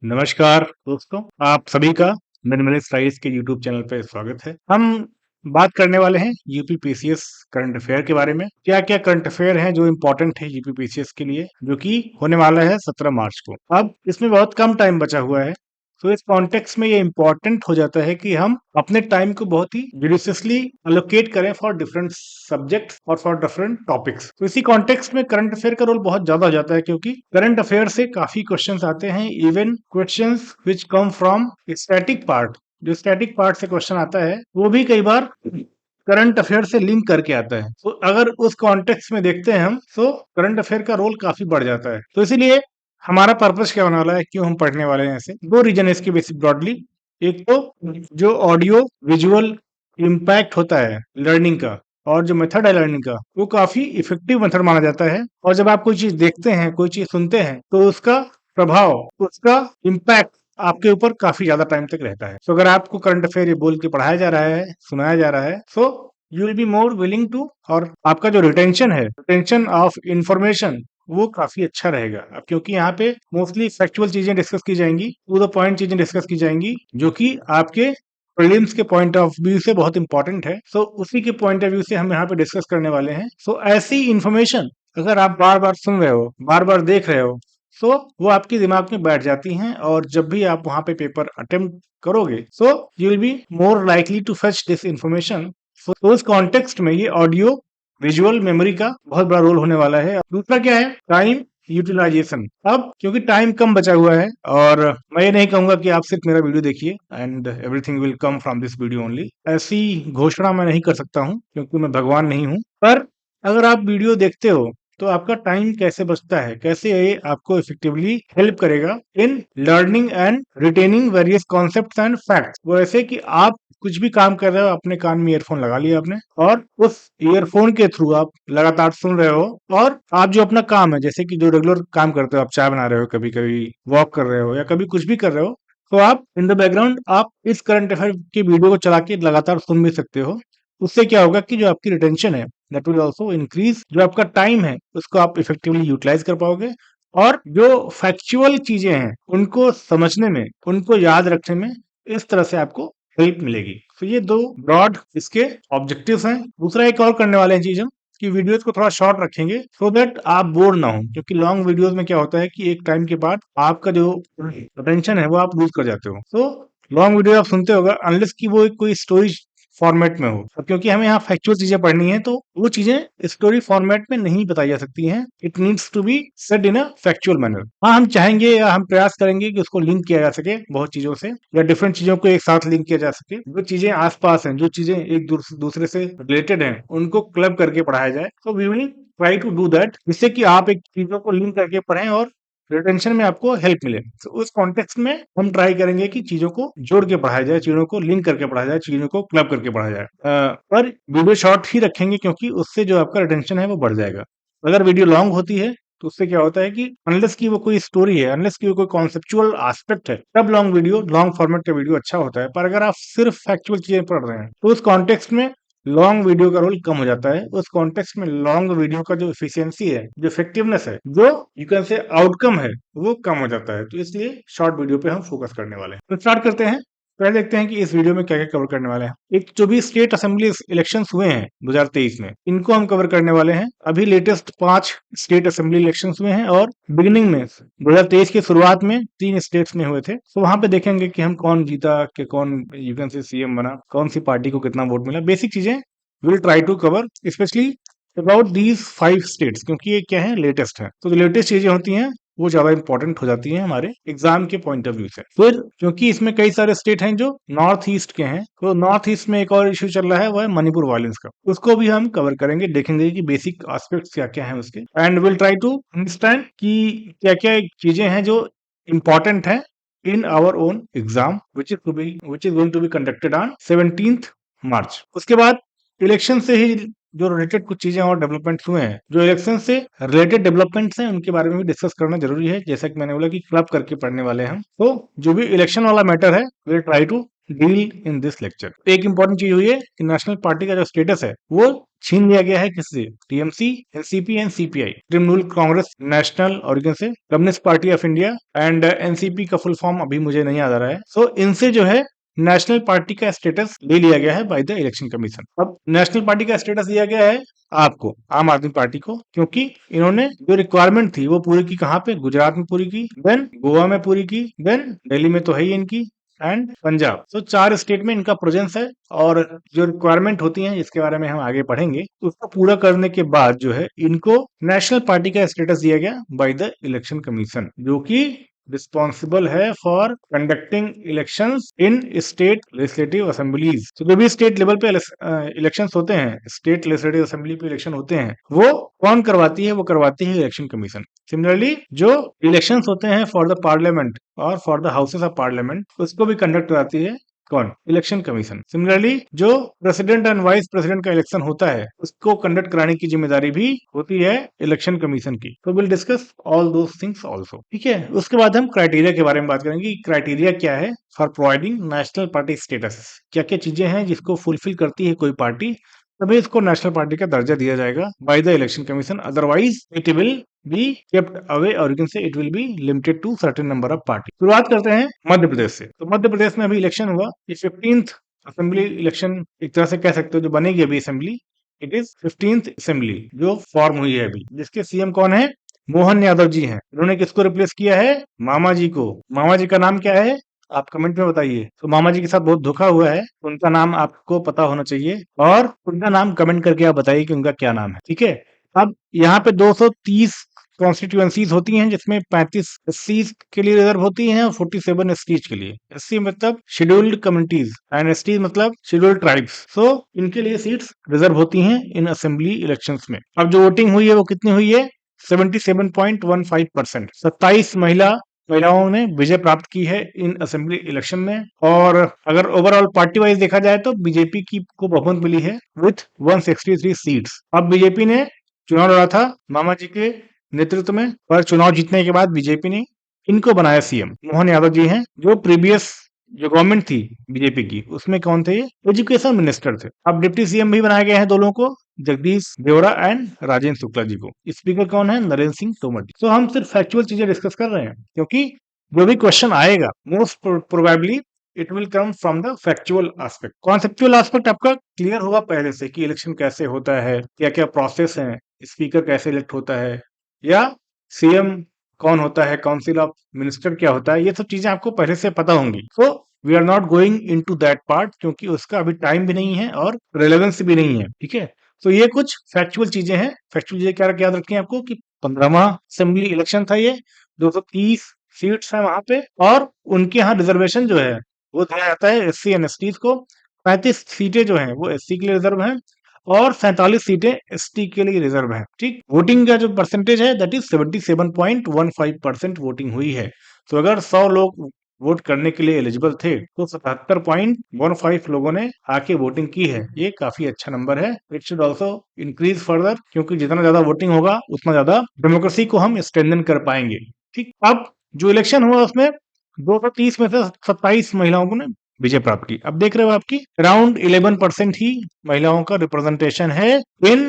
नमस्कार दोस्तों, आप सभी का मिनिमलिस्ट राइस के यूट्यूब चैनल पे स्वागत है। हम बात करने वाले हैं यूपी पीसीएस करंट अफेयर के बारे में। क्या क्या करंट अफेयर हैं जो इम्पोर्टेंट है यूपी पीसीएस के लिए, जो कि होने वाला है 17 मार्च को। अब इसमें बहुत कम टाइम बचा हुआ है, तो इस कॉन्टेक्स्ट में ये इम्पोर्टेंट हो जाता है कि हम अपने टाइम को बहुत ही जुडिशियसली अलोकेट करें फॉर डिफरेंट सब्जेक्ट्स और फॉर डिफरेंट टॉपिक्स। तो इसी कॉन्टेक्स्ट में करंट अफेयर का रोल बहुत ज्यादा हो जाता है, क्योंकि करंट अफेयर से काफी क्वेश्चंस आते हैं, even questions which come from static part. जो स्टैटिक पार्ट से क्वेश्चन आता है वो भी कई बार करंट अफेयर से लिंक करके आता है। तो अगर उस कॉन्टेक्स्ट में देखते हैं हम, तो करंट अफेयर का रोल काफी बढ़ जाता है। तो इसीलिए हमारा पर्पस क्या होने वाला है, क्यों हम पढ़ने वाले हैं ऐसे। दो रीजन है इसके बेसिक ब्रॉडली। एक तो जो ऑडियो विजुअल इम्पैक्ट होता है लर्निंग का, और जो मेथड है लर्निंग का, वो काफी इफेक्टिव मेथड माना जाता है। और जब आप कोई चीज देखते हैं, कोई चीज सुनते हैं, तो उसका प्रभाव, उसका इम्पैक्ट आपके ऊपर काफी ज्यादा टाइम तक रहता है। तो अगर आपको करंट अफेयर ये बोल के पढ़ाया जा रहा है, सुनाया जा रहा है, so you will be more willing to, और आपका जो रिटेंशन है, रिटेंशन ऑफ इंफॉर्मेशन, वो काफी अच्छा रहेगा। अब क्योंकि यहाँ पे मोस्टली फैक्चुअल चीजें डिस्कस की जाएंगी, टू द पॉइंट चीजें डिस्कस की जाएंगी, जो कि आपके प्रीलिम्स के पॉइंट ऑफ व्यू से बहुत इंपॉर्टेंट है। सो उसी के पॉइंट ऑफ व्यू से हम यहाँ पे डिस्कस करने वाले हैं। सो ऐसी इंफॉर्मेशन अगर आप बार बार सुन रहे हो, बार बार देख रहे हो, सो वो आपके दिमाग में बैठ जाती हैं, और जब भी आप वहां पे पेपर अटेम्प्ट करोगे, so you will be more likely to fetch this information. तो इस कॉन्टेक्स्ट में ये ऑडियो विजुअल मेमोरी का बहुत बड़ा रोल होने वाला है। दूसरा क्या है, टाइम यूटिलाइजेशन। अब क्योंकि टाइम कम बचा हुआ है, और मैं ये नहीं कहूंगा कि आप सिर्फ मेरा वीडियो देखिए and everything will come from this video only, ऐसी घोषणा मैं नहीं कर सकता हूँ, क्योंकि मैं भगवान नहीं हूँ। पर अगर आप वीडियो देखते हो, तो आपका टाइम कैसे बचता है, कैसे ये आपको इफेक्टिवली हेल्प करेगा in learning and retaining various concepts and facts. वो ऐसे कि आप कुछ भी काम कर रहे हो, अपने कान में ईयरफोन लगा लिया आपने, और उस ईयरफोन के थ्रू आप लगातार सुन रहे हो, और आप जो अपना काम है, जैसे कि जो रेगुलर काम करते हो, आप चाय बना रहे हो, कभी कभी वॉक कर रहे हो, या कभी कुछ भी कर रहे हो, तो आप इन द बैकग्राउंड आप इस करंट अफेयर की वीडियो को चला के लगातार सुन भी सकते हो। उससे क्या होगा कि जो आपकी रिटेंशन है, दैट विल आल्सो इंक्रीज। जो आपका टाइम है, उसको आप इफेक्टिवली यूटिलाइज कर पाओगे, और जो फैक्चुअल चीजें हैं उनको समझने में, उनको याद रखने में, इस तरह से आपको हेल्प मिलेगी। तो ये दो ब्रॉड इसके ऑब्जेक्टिव्स हैं। दूसरा एक और करने वाले हैं चीज हम, कि वीडियोस को थोड़ा शॉर्ट रखेंगे, सो दैट आप बोर ना हो। क्योंकि लॉन्ग वीडियोस में क्या होता है कि एक टाइम के बाद आपका जो अटेंशन है वो आप लूज कर जाते हो। तो लॉन्ग वीडियो आप सुनते होगा, अनलेस कि वो एक कोई स्टोरी फॉर्मेट में हो। अब क्योंकि हमें यहाँ फैक्चुअल चीजें पढ़नी है, तो वो चीजें स्टोरी फॉर्मेट में नहीं बताई जा सकती हैं। It needs to be said in a factual manner. हाँ, हम चाहेंगे या हम प्रयास करेंगे कि उसको लिंक किया जा सके बहुत चीजों से, या डिफरेंट चीजों को एक साथ लिंक किया जा सके। जो चीजें आसपास हैं, जो चीजें एक दूसरे से रिलेटेड हैं, उनको क्लब करके पढ़ाया जाए। तो we will try to do that, जिससे कि आप एक चीजों को लिंक करके पढ़ें और रिटेंशन में आपको हेल्प मिले। तो उस कॉन्टेक्स्ट में हम ट्राई करेंगे कि चीजों को जोड़ के पढ़ाया जाए, चीजों को लिंक करके पढ़ाया जाए, चीजों को क्लब करके पढ़ाया जाए। पर वीडियो शॉर्ट ही रखेंगे, क्योंकि उससे जो आपका रिटेंशन है वो बढ़ जाएगा। अगर वीडियो लॉन्ग होती है, तो उससे क्या होता है कि अनलेस की वो कोई स्टोरी है, अनलेस की वो कोई कॉन्सेप्चुअल एस्पेक्ट है, तब लॉन्ग वीडियो, लॉन्ग फॉर्मेट का वीडियो अच्छा होता है। पर अगर आप सिर्फ फैक्चुअल चीजें पढ़ रहे हैं, तो उस कॉन्टेक्स्ट में लॉन्ग वीडियो का रोल कम हो जाता है। उस कॉन्टेक्स्ट में लॉन्ग वीडियो का जो इफिशियंसी है, जो इफेक्टिवनेस है, जो यू कैन से आउटकम है, वो कम हो जाता है। तो इसलिए शॉर्ट वीडियो पे हम फोकस करने वाले हैं। तो स्टार्ट करते हैं। पहले देखते हैं कि इस वीडियो में क्या क्या कवर करने वाले हैं। एक जो भी स्टेट असेंबली इलेक्शंस हुए हैं 2023 में, इनको हम कवर करने वाले हैं। अभी लेटेस्ट 5 स्टेट असेंबली इलेक्शंस हुए हैं, और बिगिनिंग में 2023 की शुरुआत में 3 स्टेट्स में हुए थे। तो वहां पे देखेंगे कि हम कौन जीता, कि कौन यू कैन से सीएम बना, कौन सी पार्टी को कितना वोट मिला। बेसिक चीजें will try to cover, specially about these 5 states, क्योंकि ये क्या है, लेटेस्ट है। तो जो लेटेस्ट चीजें होती हैं, वो ज्यादा इंपॉर्टेंट हो जाती हैं हमारे एग्जाम के पॉइंट ऑफ व्यू से। फिर क्योंकि इसमें कई सारे स्टेट हैं जो नॉर्थ ईस्ट के हैं, तो नॉर्थ ईस्ट में एक और इश्यू चल रहा है, वो है मणिपुर वायलेंस का। उसको भी हम कवर करेंगे, देखेंगे कि बेसिक एस्पेक्ट्स क्या क्या है उसके, and will try to understand कि क्या क्या चीजें हैं जो इंपॉर्टेंट है in our own exam, which is going to be conducted on 17th March. उसके बाद इलेक्शन से ही जो रिलेटेड कुछ चीजें और डेवलपमेंट्स हुए हैं, जो इलेक्शन से रिलेटेड डेवलपमेंट्स हैं, उनके बारे में भी डिस्कस करना जरूरी है। जैसा कि मैंने बोला कि क्लब करके पढ़ने वाले हैं, तो जो भी इलेक्शन वाला मैटर है, will try to deal in this lecture. एक इंपॉर्टेंट चीज हुई है कि नेशनल पार्टी का जो स्टेटस है वो छीन लिया गया है किससे? TMC, NCP and CPI, Trinamool Congress national organ से, communist party of India and NCP का फुल फॉर्म अभी मुझे नहीं याद आ रहा है। सो इनसे जो है नेशनल पार्टी का स्टेटस ले लिया गया है बाय द इलेक्शन कमीशन। अब नेशनल पार्टी का स्टेटस दिया गया है आपको, आम आदमी पार्टी को, क्योंकि इन्होंने जो रिक्वायरमेंट थी वो पूरी की कहाँ पे? गुजरात में पूरी की, देन गोवा में पूरी की, देन दिल्ली में तो है ही इनकी, एंड पंजाब। तो 4 स्टेट में इनका प्रेजेंस है और जो रिक्वायरमेंट होती है जिसके बारे में हम आगे पढ़ेंगे उसको पूरा करने के बाद जो है इनको नेशनल पार्टी का स्टेटस दिया गया बाय द इलेक्शन कमीशन, जो कि रिस्पॉन्सिबल है for conducting elections in state legislative assemblies. तो जो भी स्टेट लेवल पे इलेक्शंस होते हैं, स्टेट लेजिस्लेटिव असेंबली पे इलेक्शन होते हैं, वो कौन करवाती है? वो करवाती है इलेक्शन कमीशन। सिमिलरली जो इलेक्शंस होते हैं फॉर द पार्लियामेंट और for the houses of parliament, उसको भी कंडक्ट कराती है कौन? Election commission. सिमिलरली जो प्रेसिडेंट एंड वाइस प्रेसिडेंट का इलेक्शन होता है उसको कंडक्ट कराने की जिम्मेदारी भी होती है इलेक्शन कमीशन की। तो will discuss all those things also, ठीक है। उसके बाद हम क्राइटेरिया के बारे में बात करेंगे। क्राइटेरिया क्या है for providing national party status? क्या क्या चीजें हैं जिसको फुलफिल करती है कोई पार्टी, तभी इसको नेशनल पार्टी का दर्जा दिया जाएगा by the election commission, otherwise it will be kept away और you can say it will be limited to certain number of party. शुरुआत करते हैं मध्य प्रदेश से। तो मध्य प्रदेश में अभी इलेक्शन हुआ, ये 15th असेंबली इलेक्शन एक तरह से कह सकते हो, जो बनेगी अभी assembly, it is 15th assembly जो फॉर्म हुई है अभी, जिसके सीएम कौन है? मोहन यादव जी हैं। उन्होंने किसको रिप्लेस किया है? मामा जी को। मामा जी का नाम क्या है? आप कमेंट में बताइए। तो मामा जी के साथ बहुत धोखा हुआ है, उनका नाम आपको पता होना चाहिए और उनका नाम कमेंट करके आप बताइए कि उनका क्या नाम है, ठीक है। अब यहाँ पे 230 कॉन्स्टिट्यूएंसीज होती हैं, जिसमें 35 एससी के लिए रिजर्व होती हैं और 47 एसटी के लिए। एससी मतलब शेड्यूल्ड कम्युनिटीज एंड एसटी मतलब शेड्यूल्ड ट्राइब्स। सो इनके लिए सीट्स रिजर्व होती हैं इन असेंबली इलेक्शंस में। अब जो वोटिंग हुई है वो कितनी हुई है? 77.15%। 27 महिलाओं ने विजय प्राप्त की है इन असेंबली इलेक्शन में। और अगर ओवरऑल पार्टी वाइज देखा जाए तो बीजेपी की को बहुमत मिली है विथ 163 सीट्स। अब बीजेपी ने चुनाव लड़ा था मामा जी के नेतृत्व में, पर चुनाव जीतने के बाद बीजेपी ने इनको बनाया सीएम। मोहन यादव जी हैं, जो प्रीवियस जो गवर्नमेंट थी बीजेपी की उसमें कौन थे? ये एजुकेशन मिनिस्टर थे। अब डिप्टी सीएम भी बनाए गए हैं दो लोगों को, जगदीश देवड़ा एंड राजेंद्र शुक्ला जी को। स्पीकर कौन है? नरेंद्र सिंह तोमर जी। तो हम सिर्फ फैक्चुअल चीजें डिस्कस कर रहे हैं, क्योंकि जो भी क्वेश्चन आएगा most probably it will come from the factual aspect. Conceptual aspect आपका क्लियर होगा पहले से कि इलेक्शन कैसे होता है, क्या क्या प्रोसेस है, स्पीकर कैसे इलेक्ट होता है, या सीएम कौन होता है, काउंसिल ऑफ मिनिस्टर क्या होता है, ये सब चीजें आपको पहले से पता होंगी। So we are not going into that part, क्योंकि उसका अभी टाइम भी नहीं है और रेलेवेंस भी नहीं है, ठीक है। तो ये कुछ फैक्चुअल चीजें हैं। फैक्चुअल चीजें क्या याद रखें आपको कि 15वां असेंबली इलेक्शन था ये, 230 सीट्स हैं वहां पे, और उनके यहाँ रिजर्वेशन जो है वो दिया जाता है एससी एंड एसटी को। 35 सीटें जो हैं वो एससी के लिए रिजर्व हैं और 47 सीटें एसटी के लिए रिजर्व हैं, ठीक। वोटिंग का जो परसेंटेज है दैट इज 77.15% वोटिंग हुई है। तो अगर 100 लोग वोट करने के लिए एलिजिबल थे तो 77.15 लोगों ने आके वोटिंग की है। ये काफी अच्छा नंबर है। It should also increase further, क्योंकि जितना ज्यादा वोटिंग होगा उतना ज्यादा डेमोक्रेसी को हम स्ट्रेंथन कर पाएंगे, ठीक। अब जो इलेक्शन हुआ उसमें 230 में से 27 महिलाओं ने विजय प्राप्त की। अब देख रहे हो आपकी अराउंड 11% ही महिलाओं का रिप्रेजेंटेशन है इन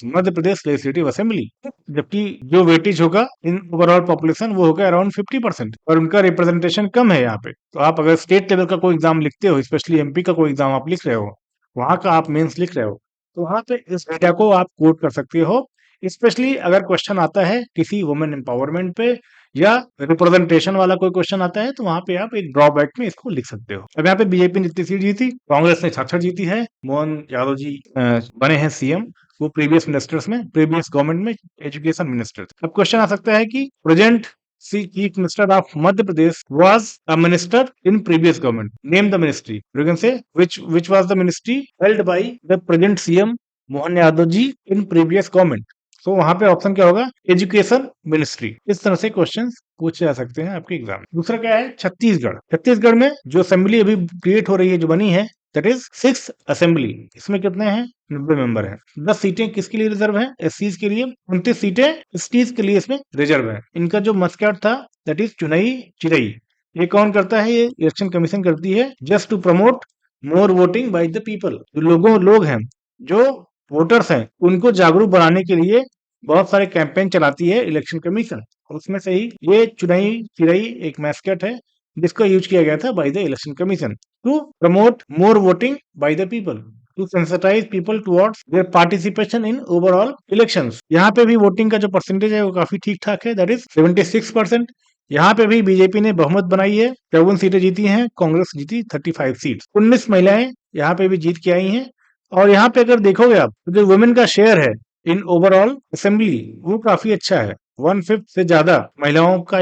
मध्य प्रदेश लेजिस्लेटिव असेंबली, जबकि जो वेटेज होगा इन ओवरऑल पॉपुलेशन वो होगा अराउंड 50%, और उनका रिप्रेजेंटेशन कम है यहाँ पे। तो आप अगर स्टेट लेवल का कोई एग्जाम लिखते हो, स्पेशली एमपी का कोई एग्जाम आप लिख रहे हो, वहां का आप मेंस लिख रहे हो, तो वहां पे इस डेटा को आप कोट कर सकते हो। स्पेशली अगर क्वेश्चन आता है किसी वुमेन एम्पावरमेंट पे या रिप्रेजेंटेशन वाला कोई क्वेश्चन आता है, तो वहां पे आप एक ड्रॉबैक में इसको लिख सकते हो। अब यहाँ पे बीजेपी ने जितनी सीट जीती, कांग्रेस ने 66 जीती है। मोहन यादव जी बने हैं सीएम। वो प्रीवियस मिनिस्टर्स में, प्रीवियस गवर्नमेंट में एजुकेशन मिनिस्टर थे। अब क्वेश्चन आ सकता है कि present chief minister of Madhya Pradesh was a minister in previous government, name the ministry. You can से which was the ministry held by the present CM Mohan Yadav ji in previous government. तो वहां पे ऑप्शन क्या होगा? Education ministry. इस तरह से क्वेश्चंस पूछे जा सकते हैं आपके एग्जाम में। दूसरा क्या है? छत्तीसगढ़। छत्तीसगढ़ में जो असेंबली अभी क्रिएट हो रही है, जो बनी है, दैट इज 6th असेंबली। इसमें कितने हैं? 90 मेंबर हैं। 10 सीटें किसके लिए रिजर्व हैं? एससीज के लिए। 29 सीटें एसटीज के लिए इसमें रिजर्व है। इनका जो मस्कट था दैट इज चुनई चिरई। ये कौन करता है? ये इलेक्शन कमीशन करती है, just to promote more voting by the people. जो लोग हैं, जो वोटर्स हैं, उनको जागरूक बनाने के लिए बहुत सारे कैंपेन चलाती है इलेक्शन कमीशन। और उसमें से ही ये चुनाई चिरई एक मैस्कट है जिसका यूज किया गया था by the election commission to promote more voting by the people, to sensitise people towards their participation in overall elections. यहाँ पे भी वोटिंग का जो परसेंटेज है वो काफी ठीक ठाक है, दैट इज 76%। यहाँ पे भी बीजेपी ने बहुमत बनाई है, 54 सीटें जीती हैं, कांग्रेस जीती 35 सीट। 19 महिलाएं यहाँ पे भी जीत के आई हैं। और यहाँ पे अगर देखोगे आप तो जो वुमेन का शेयर है इन ओवरऑल असेंबली वो काफी अच्छा है। 1/5 से ज्यादा महिलाओं का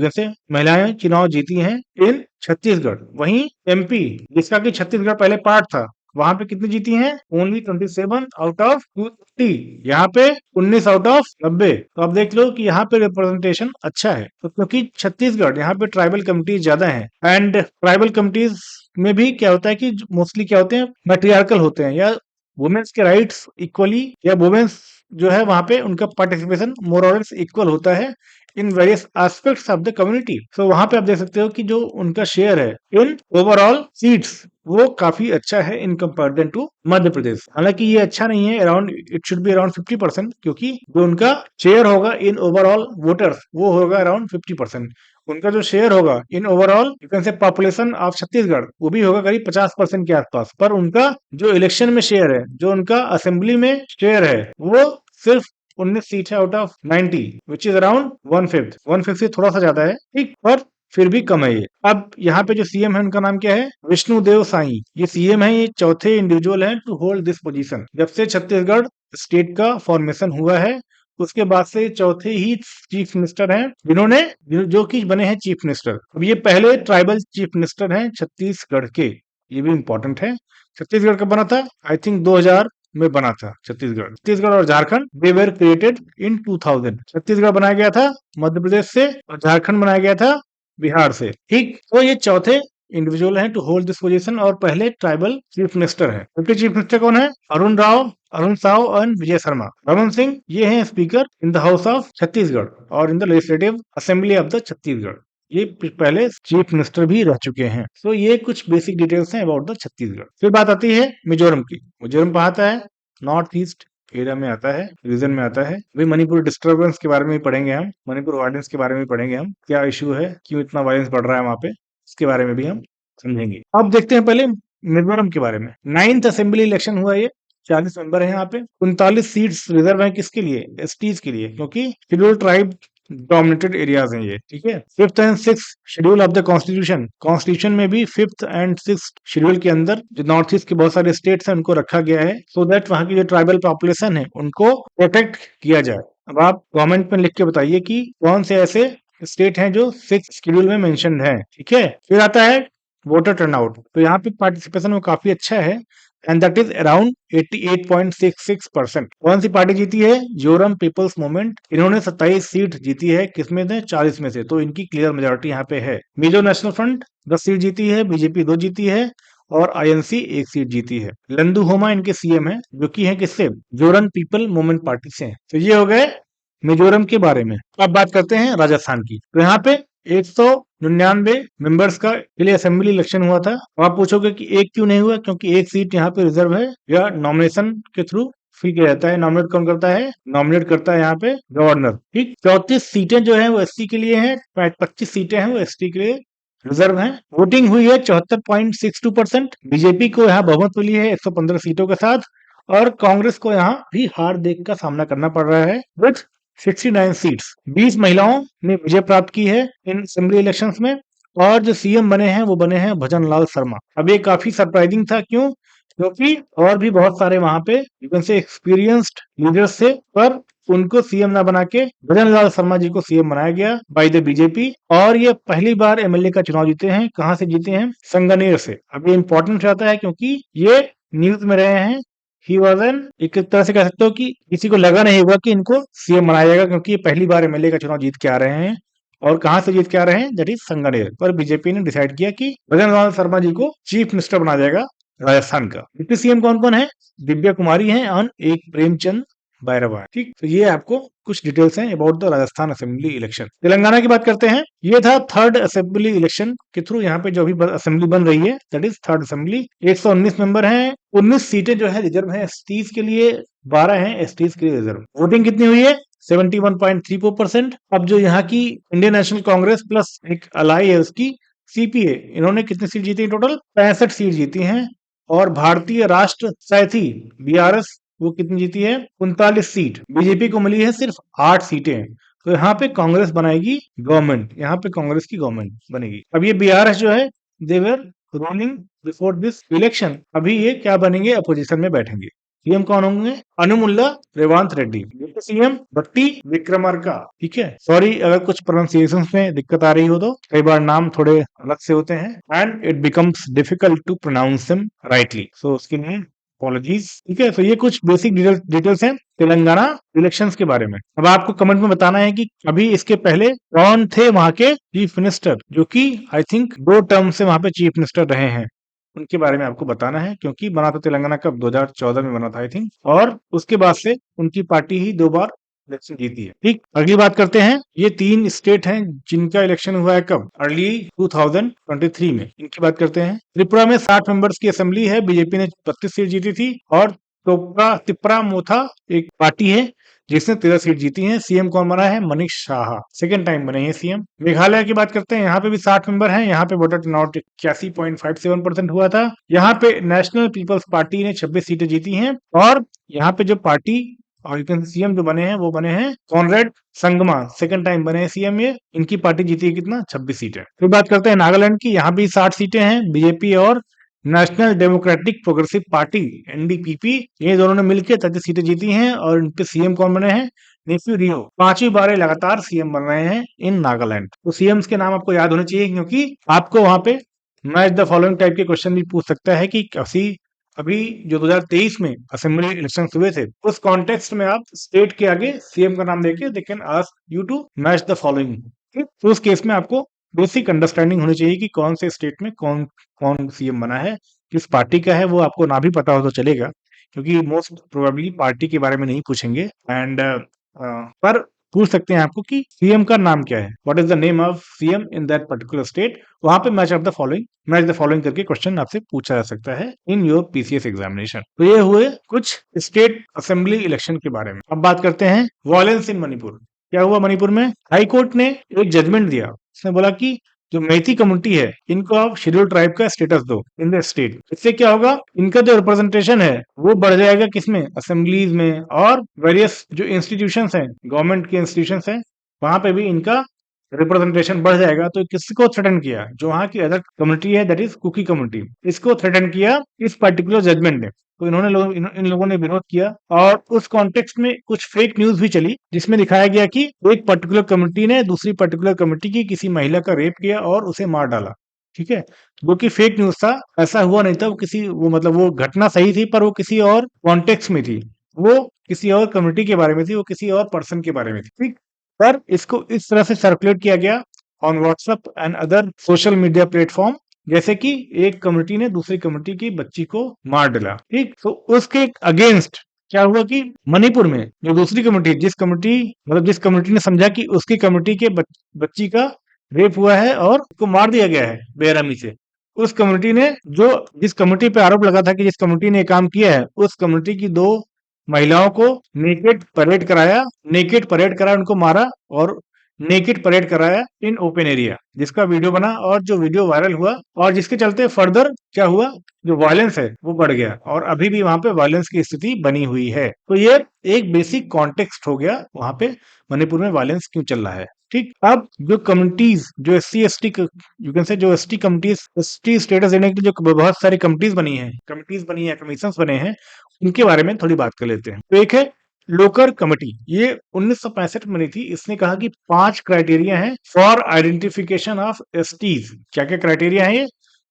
से महिलाएं चुनाव जीती हैं इन छत्तीसगढ़। वहीं एमपी, जिसका कि छत्तीसगढ़ पहले पार्ट था, वहां पे कितनी जीती हैं? Only 27 out of 230। यहाँ पे 19 आउट ऑफ 90। तो आप देख लो कि यहाँ पे रिप्रेजेंटेशन अच्छा है। तो क्योंकि छत्तीसगढ़ यहाँ पे ट्राइबल कमिटीज ज्यादा हैं, एंड ट्राइबल कमिटीज में भी क्या होता है कि मोस्टली क्या होते हैं, मैट्रियार्कल होते हैं, या वुमेन्स के राइट्स इक्वली, या वुमेन्स जो है वहां पे उनका पार्टिसिपेशन मोर और लेस इक्वल होता है in various aspects of the community. So वहां पे आप देख सकते हो कि जो उनका शेयर है इन ओवरऑल सीट्स वो काफी अच्छा है in comparison to Madhya Pradesh. हालांकि ये अच्छा नहीं है, around it should be around 50%, क्योंकि जो उनका शेयर होगा इन ओवरऑल वोटर्स वो होगा अराउंड 50%। उनका जो शेयर होगा इन ओवरऑल यू कैन से पॉपुलेशन ऑफ छत्तीसगढ़ वो भी होगा करीब 50% के आसपास। पर उनका जो इलेक्शन में शेयर है, जो उनका असेंबली में शेयर है, वो सिर्फ 19 सीट है out of 90, which is around 1/5। 1/5 से थोड़ा सा ज्यादा है, ठीक, पर फिर भी कम है ये। अब यहाँ पे जो सीएम है उनका नाम क्या है? विष्णुदेव साई। ये सीएम है, ये चौथे इंडिविजुअल है टू होल्ड दिस पोजीशन जब से छत्तीसगढ़ स्टेट का फॉर्मेशन हुआ है। उसके बाद से चौथे ही चीफ मिनिस्टर हैं जिन्होंने जो कि बने हैं चीफ मिनिस्टर। अब ये पहले ट्राइबल चीफ मिनिस्टर हैं छत्तीसगढ़ के, ये भी इंपॉर्टेंट है। छत्तीसगढ़ कब बना था? आई थिंक 2000 में बना था छत्तीसगढ़ और झारखंड दे वर क्रिएटेड इन 2000। छत्तीसगढ़ बनाया गया था मध्य प्रदेश से और झारखंड बनाया गया था बिहार से, ठीक। तो ये चौथे इंडिविजुअल हैं टू होल्ड दिस पोजीशन और पहले ट्राइबल चीफ मिनिस्टर हैं। डिप्टी चीफ मिनिस्टर कौन है? अरुण साव और विजय शर्मा। रमन सिंह ये हैं speaker in the house of Chhattisgarh और in the legislative assembly of the Chhattisgarh. ये पहले चीफ मिनिस्टर भी रह चुके हैं। तो ये कुछ बेसिक डिटेल्स हैं अबाउट द छत्तीसगढ़। फिर बात आती है मिजोरम की। मिजोरम कहाँ आता है? नॉर्थ ईस्ट एरिया में आता है, रीजन में आता है। अभी मणिपुर डिस्टर्बेंस के बारे में पढ़ेंगे हम, मणिपुर वायलेंस के बारे में पढ़ेंगे हम, क्या इशू है, क्यों इतना वायलेंस बढ़ रहा है वहां पे, इसके बारे में भी हम समझेंगे। अब देखते हैं पहले मिजोरम के बारे में। 9th असेंबली इलेक्शन हुआ ये, 40 मेंबर है यहाँ पे। 39 सीट्स रिजर्व है किसके लिए? एसटीज के लिए, क्योंकि शेड्यूल ट्राइब डोमिनेटेड एरियाज हैं ये, ठीक है। 5th and 6th schedule of the constitution में भी 5th एंड 6th शेड्यूल के अंदर जो नॉर्थ ईस्ट के बहुत सारे स्टेट्स हैं उनको रखा गया है, सो दैट वहां की जो ट्राइबल पॉपुलेशन है उनको प्रोटेक्ट किया जाए। अब आप कमेंट में लिख के बताइए कि कौन से ऐसे स्टेट हैं जो 6th शेड्यूल में मेंशन्ड हैं, ठीक है। फिर आता है वोटर टर्नआउट। तो यहाँ पे पार्टिसिपेशन में काफी अच्छा है, एंड दैट इज अराउंड 88.66%। कौन सी पार्टी जीती है? Zoram people's movement. इन्होंने 27 सीट जीती है, किसमें से? 40 में से। तो इनकी क्लियर मेजोरिटी यहाँ पे है। मिजो नेशनल फ्रंट 10 सीट जीती है, बीजेपी 2 जीती है और आईएनसी 1 सीट जीती है। लंदू होमा इनके सीएम है, जो कि है किससे? जोरम पीपल मूवमेंट पार्टी से। तो ये हो गए मिजोरम के बारे में। अब बात करते हैं राजस्थान की। तो यहाँ पे 199 मेंबर्स का के लिए असेंबली इलेक्शन हुआ था। और आप पूछोगे कि एक क्यों नहीं हुआ? क्योंकि एक सीट यहाँ पे रिजर्व है, या नॉमिनेशन के थ्रू फिल किया जाता है। नॉमिनेट कौन करता है? नॉमिनेट करता है यहाँ पे गवर्नर, ठीक। 34 सीटें जो है वो एससी के लिए हैं, 25 सीटें हैं वो एसटी के लिए रिजर्व हैं। वोटिंग हुई है 74.62%। बीजेपी को यहाँ बहुमत मिली है 115 सीटों के साथ, और कांग्रेस को यहाँ भी हार देख का सामना करना पड़ रहा है विथ 69 सीट्स। 20 महिलाओं ने विजय प्राप्त की है इन असेंबली इलेक्शंस में, और जो सीएम बने हैं वो बने हैं भजन लाल शर्मा। अब ये काफी सरप्राइजिंग था, क्यों? क्योंकि और भी बहुत सारे वहां पे से एक्सपीरियंस्ड लीडर्स थे, पर उनको सीएम ना बना के भजन लाल शर्मा जी को सीएम बनाया गया बाय द बीजेपी। और ये पहली बार एमएलए का चुनाव जीते हैं। कहां से जीते हैं? संगनेर से। अब ये इंपॉर्टेंट रहता है क्योंकि ये न्यूज में रहे हैं। ही वॉज एन, एक तरह से कह सकते हो कि किसी को लगा नहीं होगा कि इनको सीएम बनाया जाएगा, क्योंकि ये पहली बार एमएलए का चुनाव जीत के आ रहे हैं। और कहां से जीत के आ रहे हैं? That is Sanganer. पर बीजेपी ने डिसाइड किया कि भजन लाल शर्मा जी को चीफ मिनिस्टर बनाया जाएगा राजस्थान का। डिप्टी सीएम कौन कौन है? दिव्या कुमारी है और एक प्रेमचंद भैरवा। ठीक, तो ये आपको कुछ डिटेल्स हैं about the Rajasthan assembly election. Telangana की बात करते हैं। ये था थर्ड असेंबली इलेक्शन के थ्रू यहाँ पे जो भी असेंबली बन रही है that is third assembly. 119 member हैं, 19 सीटें जो है रिजर्व है एसटीज के लिए, 12 हैं एसटीज के लिए रिजर्व। वोटिंग कितनी हुई है? 71.34%। अब जो यहाँ की इंडियन नेशनल कांग्रेस प्लस एक अलाई है उसकी सीपीए, इन्होंने कितनी सीट जीती टोटल? 65 सीट जीती हैं। और भारतीय राष्ट्र साथी बीआरएस वो कितनी जीती है? 39 सीट। बीजेपी को मिली है सिर्फ 8 सीटें। तो यहाँ पे कांग्रेस बनाएगी गवर्नमेंट, यहाँ पे कांग्रेस की गवर्नमेंट बनेगी। अब ये बीआरएस जो है देवर रूलिंग बिफोर दिस इलेक्शन, अभी ये क्या बनेंगे? अपोजिशन में बैठेंगे। सीएम कौन होंगे? अनुमुल्ला रेवांत रेड्डी। सीएम भट्टी विक्रमार्का। ठीक है, सॉरी अगर कुछ प्रोनाउंसिएशन में दिक्कत आ रही हो तो, कई बार नाम थोड़े अलग से होते हैं and it becomes difficult to pronounce them rightly, so उसके लिए अपॉलॉजीज। ठीक है, तो ये कुछ बेसिक डिटेल्स हैं तेलंगाना इलेक्शंस के बारे में। अब आपको कमेंट में बताना है कि अभी इसके पहले कौन थे वहां के चीफ मिनिस्टर, जो कि आई थिंक 2 टर्म से वहां पे चीफ मिनिस्टर रहे हैं, उनके बारे में आपको बताना है। क्योंकि बना था तेलंगाना कब? 2014 में बना था आई थिंक, और उसके बाद से उनकी पार्टी ही 2 बार इलेक्शन जीती है। ठीक, अगली बात करते हैं। ये 3 स्टेट हैं जिनका इलेक्शन हुआ है कब? अर्ली 2023 में। इनकी बात करते हैं। त्रिपुरा में 60 मेंबर्स की असेंबली है, बीजेपी ने 32 सीट जीती थी। और तिप्रा मोथा एक पार्टी है जिसने 13 सीट जीती हैं। सीएम कौन बना है? मनीष शाह, सेकंड टाइम बने हैं सीएम। मेघालय की बात करते हैं। यहाँ पे भी 60 मेंबर हैं। यहाँ पे वोटर टर्नआउट 81.57% हुआ था। यहाँ पे नेशनल पीपल्स पार्टी ने 26 सीटें जीती हैं। और यहाँ पे जो पार्टी और सीएम जो बने हैं वो बने हैं कॉनरेड संगमा, सेकंड टाइम बने हैं सीएम ये। इनकी पार्टी जीती है कितना? 26 सीटें। फिर बात करते हैं नागालैंड की। यहाँ भी 60 सीटें हैं। बीजेपी और national democratic progressive party NDPP, ये दोनों ने मिलकर 33 सीटें जीती हैं। और इनपे सीएम कौन बने हैं? नेफ्यू रियो, 5वीं बार लगातार सीएम बन रहे हैं इन नागालैंड। तो सीएम्स के नाम आपको याद होने चाहिए, क्योंकि आपको वहां पे मैच द फॉलोइंग टाइप के क्वेश्चन भी पूछ सकता है कि अभी जो 2023 में असेंबली इलेक्शन हुए थे उस कॉन्टेक्स्ट में आप स्टेट के आगे सीएम का नाम देके they can ask you to match the following. तो उस केस में आपको बेसिक अंडरस्टैंडिंग होनी चाहिए कि कौन से स्टेट में कौन कौन सीएम बना है, किस पार्टी का है। वो आपको ना भी पता हो तो चलेगा, क्योंकि मोस्ट प्रोबेबली पार्टी के बारे में नहीं पूछेंगे। एंड पर पूछ सकते हैं आपको कि सीएम का नाम क्या है, what is the name of CM in that particular state. वहां पे मैच द फॉलोइंग करके क्वेश्चन आपसे पूछा जा सकता है इन योर पीसीएस एग्जामिनेशन। तो ये हुए कुछ स्टेट असेंबली इलेक्शन के बारे में। अब बात करते हैं वायलेंस इन मणिपुर। क्या हुआ मणिपुर में? हाई कोर्ट ने एक जजमेंट दिया। उसने बोला कि जो मैती कम्युनिटी है इनको आप शेड्यूल ट्राइब का स्टेटस दो इन द स्टेट। इससे क्या होगा? इनका जो रिप्रेजेंटेशन है वो बढ़ जाएगा किसमें? असेंबलीज में। और वेरियस जो इंस्टीट्यूशंस हैं, गवर्नमेंट के इंस्टीट्यूशंस हैं, वहां पे भी इनका रिप्रेजेंटेशन बढ़ जाएगा। तो किसको थ्रेटन किया? जो वहां की अदर कम्युनिटी है दैट इज कुकी कम्युनिटी, इसको थ्रेटन किया इस पर्टिकुलर जजमेंट ने। तो इन लोगों ने विरोध किया। और उस कॉन्टेक्स्ट में कुछ फेक न्यूज भी चली, जिसमें दिखाया गया कि एक पर्टिकुलर कम्युनिटी ने दूसरी पर्टिकुलर कम्युनिटी की किसी महिला का रेप किया और उसे मार डाला। ठीक है, वो कि फेक न्यूज था, ऐसा हुआ नहीं था। वो मतलब वो घटना सही थी, पर वो किसी और कॉन्टेक्स्ट में थी, वो किसी और कम्युनिटी के बारे में थी, वो किसी और पर्सन के बारे में थी। ठीक, पर इसको इस तरह से सर्कुलेट किया गया on WhatsApp and other social media platform, जैसे कि एक कम्युनिटी ने दूसरी कम्युनिटी की बच्ची को मार डाला। ठीक, तो उसके अगेंस्ट क्या हुआ कि मणिपुर में जो दूसरी कम्युनिटी, जिस कम्युनिटी ने समझा कि उसकी कम्युनिटी के बच्ची का रेप हुआ है और उसको मार दिया गया है बेरहमी से, उस कम्युनिटी ने जिस कम्युनिटी पे आरोप लगा था कि जिस कम्युनिटी ने काम किया है, उस कम्युनिटी की 2 महिलाओं को नेकेड परेड कराया, उनको मारा और नेकेड परेड कराया इन ओपन एरिया, जिसका वीडियो बना और जो वीडियो वायरल हुआ, और जिसके चलते फर्दर क्या हुआ, जो वायलेंस है वो बढ़ गया और अभी भी वहां पे वायलेंस की स्थिति बनी हुई है। तो ये एक बेसिक कॉन्टेक्स्ट हो गया वहां पे मणिपुर में वायलेंस क्यों चल रहा है। ठीक, अब जो कम्युनिटीज, जो एससी एसटी, यू कैन से जो एसटी कम्युनिटीज, एसटी स्टेटस देने के लिए जो बहुत सारी कमिटीज बनी है, कमीशन बने हैं, उनके बारे में थोड़ी बात कर लेते हैं। तो एक है लोकर कमेटी, ये 1965 में बनी थी। इसने कहा कि 5 क्राइटेरिया हैं फॉर आइडेंटिफिकेशन ऑफ एसटीज। क्या क्या क्राइटेरिया है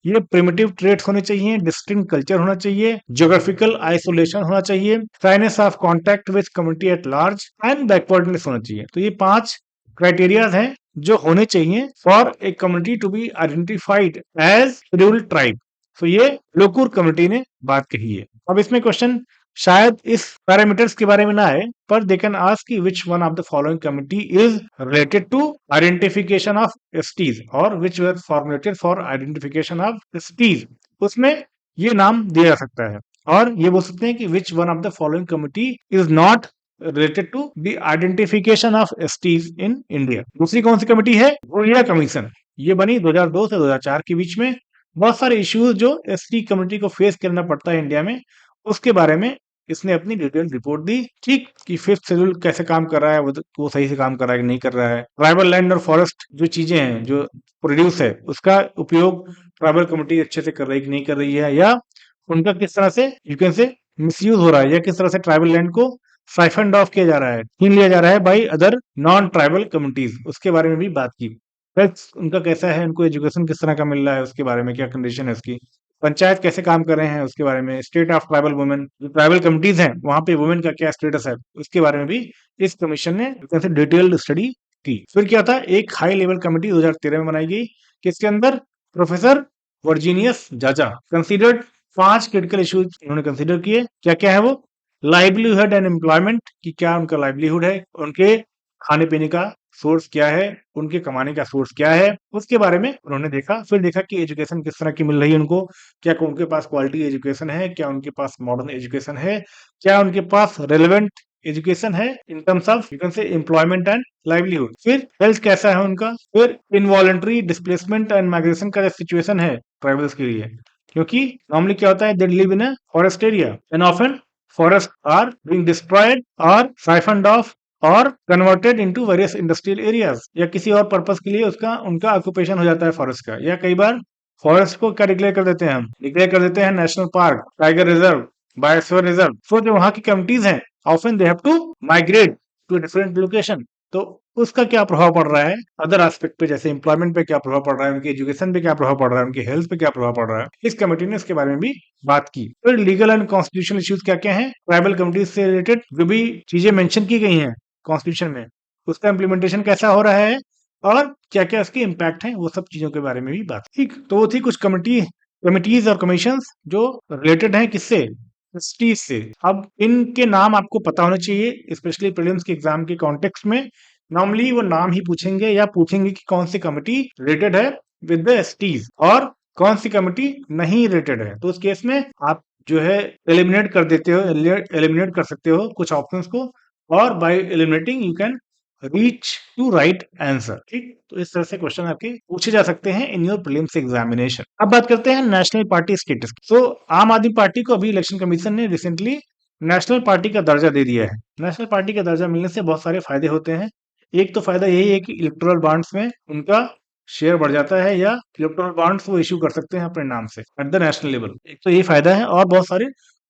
ये प्रिमिटिव ट्रेट्स होने चाहिए, डिस्टिंक्ट कल्चर होना चाहिए, ज्योग्राफिकल आइसोलेशन होना चाहिए, shyness of contact with community at large and backwardness होना चाहिए। तो ये 5 क्राइटेरिया हैं जो होने चाहिए for a community to be identified as scheduled tribe. तो ये लोकुर कम्युनिटी ने बात कही है। अब इसमें क्वेश्चन शायद इस पैरामीटर्स के बारे में ना आए, पर दे कैन आस्क कि which one of the following committee is related to identification of STs और which were formulated for identification of STs. उसमें ये नाम दिया जा सकता है और ये बोल सकते हैं कि which one of the following committee is not related to the identification of STs in India. दूसरी कौन सी कमेटी है? गोरिया कमीशन। ये बनी 2002 से 2004 के बीच में। बहुत सारे इश्यूज जो एसटी कम्युनिटी को फेस करना पड़ता है इंडिया में, उसके बारे में इसने अपनी डिटेल रिपोर्ट दी। ठीक कि फिफ्थ शेड्यूल कैसे काम कर रहा है, वो सही से काम कर रहा है कि नहीं कर रहा है। ट्राइबल लैंड और फॉरेस्ट जो चीजें हैं जो प्रोड्यूस है, उसका उपयोग ट्राइबल कम्युनिटी अच्छे से कर रही है कि नहीं कर रही है, या उनका किस तरह से यू कैन से मिसयूज हो रहा है, या किस तरह से ट्राइबल लैंड को साइफंड ऑफ किया जा रहा है, छीन लिया जा रहा है by other non tribal communities. उसके बारे में भी बात की। हेल्थ उनका कैसा है, उनको एजुकेशन किस तरह का मिल रहा है, उसके बारे में क्या कंडीशन है उसकी। पंचायत कैसे काम कर रहे हैं उसके बारे में। स्टेट ऑफ ट्राइबल वुमेन, जो ट्राइबल कम्युनिटीज हैं वहां पे वुमेन का क्या स्टेटस है, उसके बारे में भी इस कमीशन ने डिटेल्ड स्टडी की। फिर क्या था, एक हाई लेवल कमेटी 2013 में बनाई गई, किसके अंदर प्रोफेसर वर्जीनियस जाजा कंसीडर्ड 5 क्रिटिकल इश्यूज उन्होंने कंसीडर किए। क्या क्या है वो? लाइवलीहुड एंड एम्प्लॉयमेंट, कि क्या उनका लाइवलीहुड है, उनके खाने पीने का सोर्स क्या है, उनके कमाने का सोर्स क्या है, उसके बारे में उन्होंने देखा। फिर देखा कि एजुकेशन किस तरह की मिल रही है उनको, क्या उनके पास क्वालिटी एजुकेशन है, क्या उनके पास मॉडर्न एजुकेशन है, क्या उनके पास रेलेवेंट एजुकेशन है in terms of you can से एम्प्लॉयमेंट एंड लाइवलीहुड। फिर हेल्थ कैसा है उनका। फिर इनवॉलंटरी डिस्प्लेसमेंट एंड माइग्रेशन का जो सिचुएशन है ट्राइबल्स के लिए, क्योंकि नॉर्मली क्या होता है, they live in a forest area and often forest are being destroyed और साइफन्ड ऑफ और converted into various industrial areas, या किसी और पर्पस के लिए उसका उनका ऑक्यूपेशन हो जाता है फॉरेस्ट का। या कई बार फॉरेस्ट को क्या डिक्लेयर कर देते हैं, हम डिक्लेयर कर देते हैं national park, tiger reserve, biosphere reserve. So जो वहां की कम्युनिटीज हैं often they have to migrate to different location. तो उसका क्या प्रभाव पड़ रहा है अदर एस्पेक्ट पे, जैसे एम्प्लॉयमेंट पे क्या प्रभाव पड़ रहा है, उनकी एजुकेशन पे क्या प्रभाव पड़ रहा है, उनकी हेल्थ पे क्या प्रभाव पड़ रहा है। इस कमेटी ने इसके बारे में भी बात की। फिर लीगल एंड कॉन्स्टिट्यूशनल इश्यूज क्या क्या है ट्राइबल कम्युनिटीज से रिलेटेड, जो भी चीजें मेंशन की गई हैं कॉन्स्टिट्यूशन में, उसका इम्प्लीमेंटेशन कैसा हो रहा है और क्या क्या इसके इम्पैक्ट हैं, वो सब चीजों के बारे में भी बात। ठीक, तो वो थी कुछ कमिटीज और कमीशंस जो रिलेटेड हैं किससे, एसटीज से। अब इनके नाम आपको पता होने चाहिए, स्पेशली प्रीलिम्स के एग्जाम के कॉन्टेक्स्ट में। नॉर्मली वो नाम ही पूछेंगे, या पूछेंगे कि कौन सी कमिटी रिलेटेड है विद द एसटीज और कौन सी कमिटी नहीं रिलेटेड है। तो उस केस में आप जो है एलिमिनेट कर देते हो, एलिमिनेट कर सकते हो कुछ ऑप्शंस को, और by eliminating you can reach to right answer. ठीक, तो इस तरह से क्वेश्चन आपके पूछे जा सकते हैं इन योर प्रीलिम्स एग्जामिनेशन। अब बात करते हैं नेशनल पार्टी स्टेटस। सो आम आदमी पार्टी को अभी इलेक्शन कमीशन ने रिसेंटली नेशनल पार्टी का दर्जा दे दिया है। नेशनल पार्टी का दर्जा मिलने से बहुत सारे फायदे होते हैं। एक तो फायदा यही है कि इलेक्टोरल बॉन्ड्स में उनका शेयर बढ़ जाता है, या इलेक्टोरल बॉन्ड्स वो इश्यू कर सकते हैं अपने नाम से एट द नेशनल लेवल। एक तो ये फायदा है, और बहुत सारे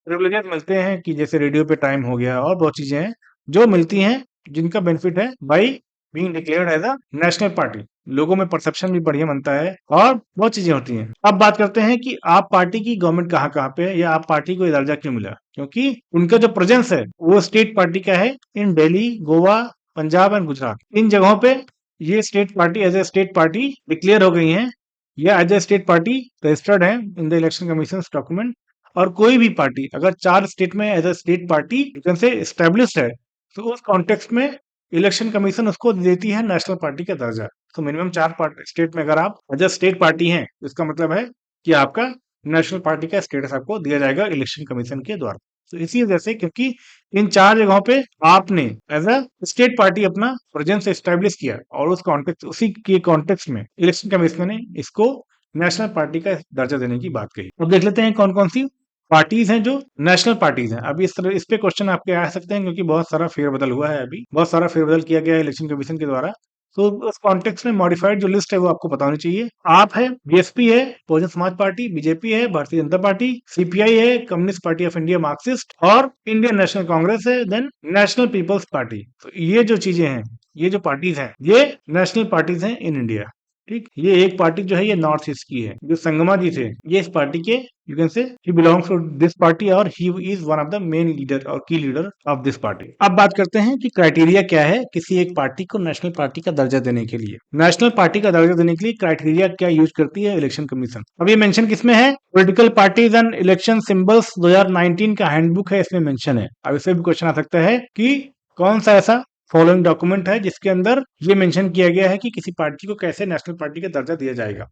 प्रिविलेजेस मिलते हैं कि जैसे रेडियो पे टाइम हो गया, और बहुत चीजें हैं जो मिलती हैं जिनका बेनिफिट है by being declared as a national party. लोगों में परसेप्शन भी बढ़िया बनता है, और बहुत चीजें होती हैं। अब बात करते हैं कि आप पार्टी की गवर्नमेंट कहाँ कहाँ पे है, या आप पार्टी को ये दर्जा क्यों मिला। क्योंकि उनका जो प्रेजेंस है वो स्टेट पार्टी का है इन दिल्ली, गोवा, पंजाब एंड गुजरात। इन जगहों पे ये state party as a state party declare हो गई हैं, या as a state party registered है in the election commission document. और कोई भी पार्टी अगर 4 स्टेट में एज ए स्टेट पार्टी से एस्टेब्लिश्ड है, तो उस कॉन्टेक्स्ट में इलेक्शन कमीशन उसको देती है नेशनल पार्टी का दर्जा। तो मिनिमम 4 स्टेट में अगर आप एज ए स्टेट पार्टी हैं, इसका मतलब है कि आपका नेशनल पार्टी का स्टेटस आपको दिया जाएगा इलेक्शन कमीशन के द्वारा। तो इसी वजह से, क्योंकि इन 4 जगहों पे आपने एज अ स्टेट पार्टी अपना प्रेजेंस एस्टेब्लिश किया, और उस कॉन्टेक्स्ट उसी के कॉन्टेक्स्ट में इलेक्शन कमीशन ने इसको नेशनल पार्टी का दर्जा देने की बात कही। अब देख लेते हैं कौन कौन सी पार्टीज हैं जो नेशनल पार्टीज हैं। अभी इस पे क्वेश्चन आपके आ सकते हैं, क्योंकि बहुत सारा फेरबदल हुआ है, अभी बहुत सारा फेरबदल किया गया है इलेक्शन कमीशन के द्वारा। तो उस कॉन्टेक्स्ट में मॉडिफाइड जो लिस्ट है वो आपको पता होनी चाहिए। आप है, बीएसपी है, बहुजन समाज पार्टी, बीजेपी है, भारतीय जनता पार्टी, सीपीआई है, communist party of India Marxist, और इंडियन नेशनल कांग्रेस है, देन नेशनल पीपल्स पार्टी। तो ये जो चीजें हैं, ये जो पार्टीज हैं, ये नेशनल पार्टीज हैं इन इंडिया। ठीक, ये एक पार्टी जो है ये नॉर्थ ईस्ट की है। जो संगमा जी थे ये इस पार्टी के you can say he belongs to this party और he is one of the main leader और की लीडर ऑफ दिस पार्टी। अब बात करते हैं कि क्राइटेरिया क्या है किसी एक पार्टी को नेशनल पार्टी का दर्जा देने के लिए। नेशनल पार्टी का दर्जा देने के लिए क्राइटेरिया क्या यूज करती है इलेक्शन कमीशन। अब ये मेंशन किसमें है, political parties and election symbols 2019 का हैंडबुक है, इसमें मेंशन है। अब इससे भी क्वेश्चन आ सकता है कि कौन सा ऐसा फॉलोइंग डॉक्यूमेंट है जिसके अंदर ये मेंशन किया गया है कि किसी पार्टी को कैसे नेशनल पार्टी का दर्जा दिया जाएगा।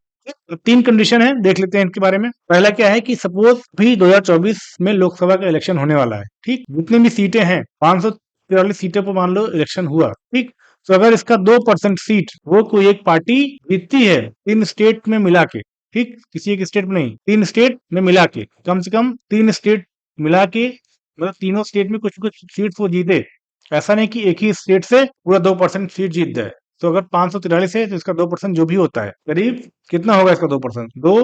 तो 3 कंडीशन है, देख लेते हैं इनके बारे में। पहला क्या है कि सपोज भी 2024 में लोकसभा का इलेक्शन होने वाला है, ठीक, जितनी भी सीटें हैं 543 सीटों पर मान लो इलेक्शन हुआ, ठीक, तो अगर इसका 2% सीट वो कोई एक पार्टी जीतती है 3 स्टेट में मिला के, ठीक, किसी एक स्टेट में नहीं 3 स्टेट में मिला के, कम से कम 3 स्टेट मिला के, मतलब तीनों स्टेट में कुछ कुछ सीट वो जीते, ऐसा नहीं कि एक ही स्टेट से पूरा 2% सीट जीत जाए। तो अगर 543 है तो इसका 2% जो भी होता है करीब कितना होगा इसका 2%, 2,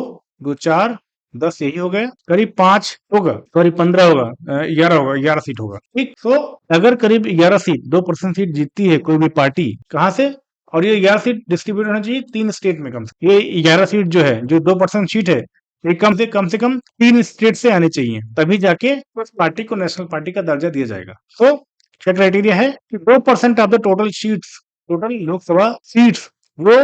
2, 4, 10 यही हो गया, करीब 5 होगा, सॉरी 15 होगा, 11 होगा, 11 सीट होगा, ठीक। तो अगर करीब 11 सीट 2% सीट जीतती है कोई भी पार्टी, कहाँ से, और ये 11 सीट डिस्ट्रीब्यूट होना चाहिए 3 स्टेट में, कम से ये 11 सीट जो है जो 2% सीट है ये कम से कम 3 स्टेट से आने चाहिए, तभी जाके उस पार्टी को नेशनल पार्टी का दर्जा दिया जाएगा। तो क्या क्राइटेरिया है कि 2% of the total seats, total Lok Sabha seats, वो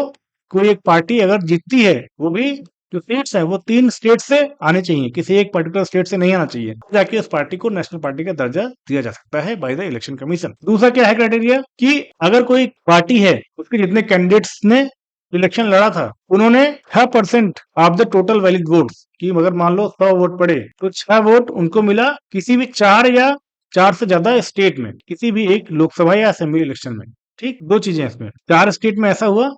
कोई एक पार्टी अगर जीतती है, वो भी जो सीट्स है वो 3 स्टेट से आने चाहिए, किसी एक पर्टिकुलर स्टेट से नहीं आना चाहिए, जाके उस पार्टी को नेशनल पार्टी का दर्जा दिया जा सकता है बाय द इलेक्शन कमीशन। दूसरा क्या है क्राइटेरिया कि अगर कोई पार्टी है उसके जितने कैंडिडेट्स ने इलेक्शन लड़ा था उन्होंने 6% of the total valid votes की, अगर मान लो 100 वोट पड़े तो 6 वोट उनको मिला किसी भी 4 से ज्यादा स्टेट में, किसी भी एक लोकसभा या असेंबली इलेक्शन में, ठीक। 2 चीजें इसमें, 4 स्टेट में ऐसा हुआ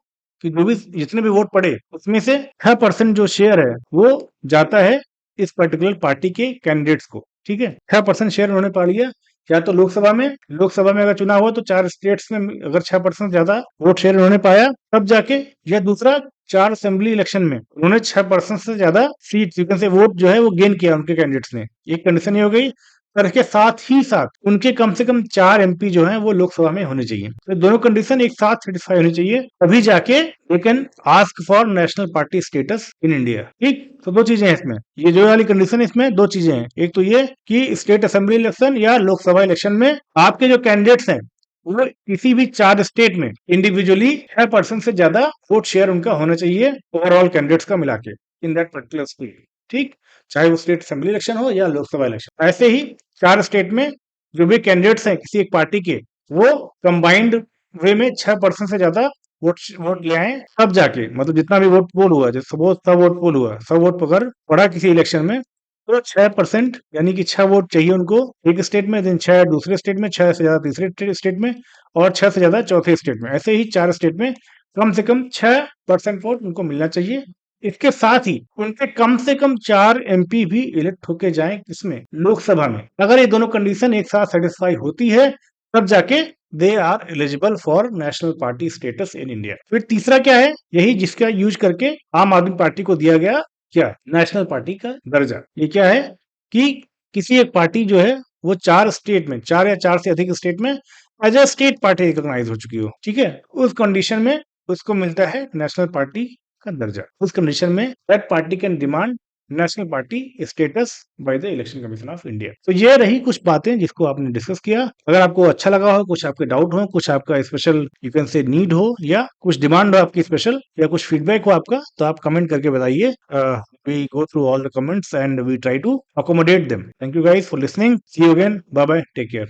कि जो भी जितने भी वोट पड़े उसमें से 6% जो शेयर है वो जाता है इस पर्टिकुलर पार्टी के कैंडिडेट्स को, ठीक है। 6% शेयर उन्होंने पा लिया, या तो लोकसभा में अगर चुनाव हुआ तो 4 स्टेट्स में अगर 6% ज्यादा वोट शेयर उन्होंने पाया तब जाके, या दूसरा 4 असेंबली इलेक्शन में उन्होंने 6% से ज्यादा सीट से वोट जो है वो गेन किया उनके कैंडिडेट्स ने, एक कंडीशन ये हो गई। और इसके साथ ही साथ उनके कम से कम 4 एमपी जो हैं वो लोकसभा में होने चाहिए। तो दोनों कंडीशन एक साथ सेटिस्फाई होनी चाहिए, तभी जाके दे can ask for national party status in India, ठीक। तो 2 चीजें हैं इसमें, ये जो वाली कंडीशन इसमें 2 चीजें हैं, एक तो ये कि स्टेट असेंबली इलेक्शन या लोकसभा इलेक्शन में आपके जो कैंडिडेट्स हैं वो किसी भी 4 स्टेट में इंडिविजुअली 6% से ज्यादा वोट शेयर उनका होना चाहिए ओवरऑल कैंडिडेट्स का मिला के इन दैट पर्टिकुलर स्टेट, ठीक, चाहे वो स्टेट असेंबली इलेक्शन हो या लोकसभा इलेक्शन। ऐसे ही 4 स्टेट में जो भी कैंडिडेट्स हैं किसी एक पार्टी के, वो कंबाइंड वे में 6% से ज्यादा वोट वोट ले आए, तब जाके, मतलब जितना भी वोट पोल हुआ, जैसे सपोज 100 वोट पोल हुआ, 100 वोट अगर पड़ा किसी इलेक्शन में तो 6% यानी कि 6 वोट चाहिए उनको एक स्टेट में, देन 6 दूसरे स्टेट में, 6 से ज्यादा तीसरे स्टेट में, और 6 से ज्यादा चौथे स्टेट में, ऐसे ही 4 स्टेट में कम से कम 6% वोट उनको मिलना चाहिए। इसके साथ ही उनके कम से कम 4 एमपी भी इलेक्ट होके जाएं, इसमें लोकसभा में। अगर ये दोनों कंडीशन एक साथ सेटिस्फाई होती है तब जाके they are eligible for national party status in India. फिर तीसरा क्या है, यही जिसका यूज करके आम आदमी पार्टी को दिया गया क्या, नेशनल पार्टी का दर्जा। ये क्या है कि किसी एक पार्टी जो है वो 4 स्टेट में, 4 या 4 से अधिक स्टेट में as a state party recognise हो चुकी हो, ठीक है, उस कंडीशन में उसको मिलता है नेशनल पार्टी का दर्जा। उस कंडीशन में that party can demand national party status bye the election commission of India. तो ये रही कुछ बातें जिसको आपने डिस्कस किया। अगर आपको अच्छा लगा हो, कुछ आपके डाउट हो, कुछ आपका स्पेशल यू कैन से नीड हो, या कुछ डिमांड हो आपकी स्पेशल, या कुछ फीडबैक हो आपका, तो आप कमेंट करके बताइए। We go through all the comments and we try to accommodate them. Thank you guys for listening, see you again, bye bye, take care.